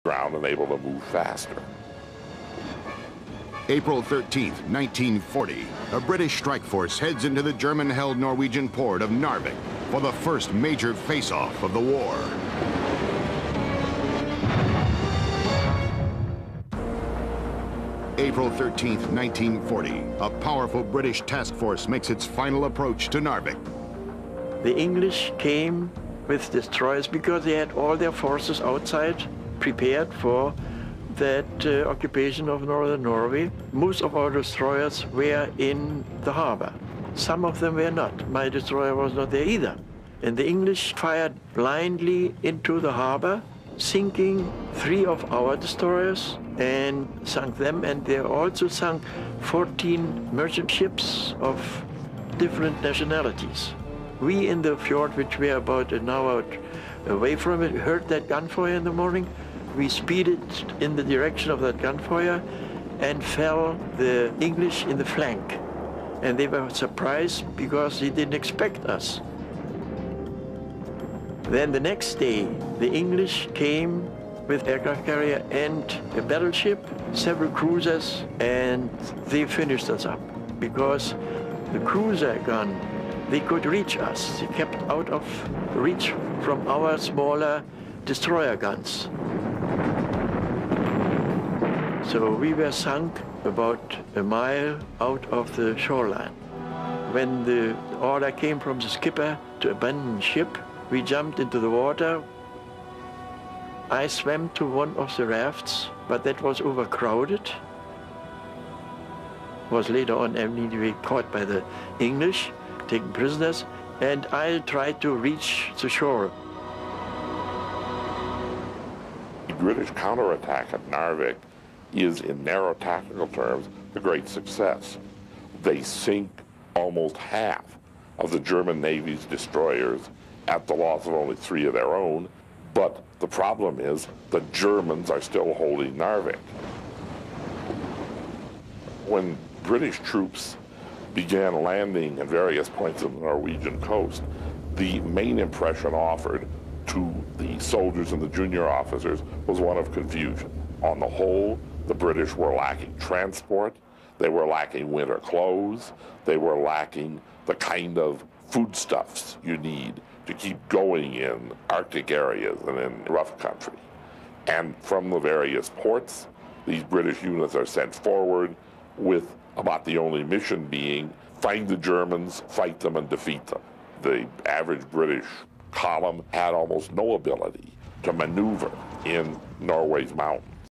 ground and able to move faster. April 13th, 1940, a British strike force heads into the German-held Norwegian port of Narvik for the first major face-off of the war. April 13th, 1940, a powerful British task force makes its final approach to Narvik. The English came with destroyers because they had all their forces outside prepared for that occupation of northern Norway. Most of our destroyers were in the harbor. Some of them were not. My destroyer was not there either. And the English fired blindly into the harbor, sinking 3 of our destroyers and sunk them. And they also sunk 14 merchant ships of different nationalities. We in the fjord, which we are about an hour away from it, heard that gunfire in the morning. We speeded in the direction of that gunfire and fell the English in the flank. And they were surprised because they didn't expect us. Then the next day, the English came with aircraft carrier and a battleship, several cruisers, and they finished us up because the cruiser gun, they could reach us. They kept out of reach from our smaller destroyer guns. So we were sunk about a mile out of the shoreline. When the order came from the skipper to abandon ship, we jumped into the water. I swam to one of the rafts, but that was overcrowded. Was later on immediately caught by the English, taken prisoners, and I tried to reach the shore. The British counterattack at Narvik is, in narrow tactical terms, a great success. They sink almost half of the German Navy's destroyers at the loss of only 3 of their own, but the problem is the Germans are still holding Narvik. When British troops began landing at various points of the Norwegian coast, the main impression offered to the soldiers and the junior officers was one of confusion. On the whole, the British were lacking transport, they were lacking winter clothes, they were lacking the kind of foodstuffs you need to keep going in Arctic areas and in rough country. And from the various ports, these British units are sent forward with about the only mission being find the Germans, fight them, and defeat them. The average British column had almost no ability to maneuver in Norway's mountains.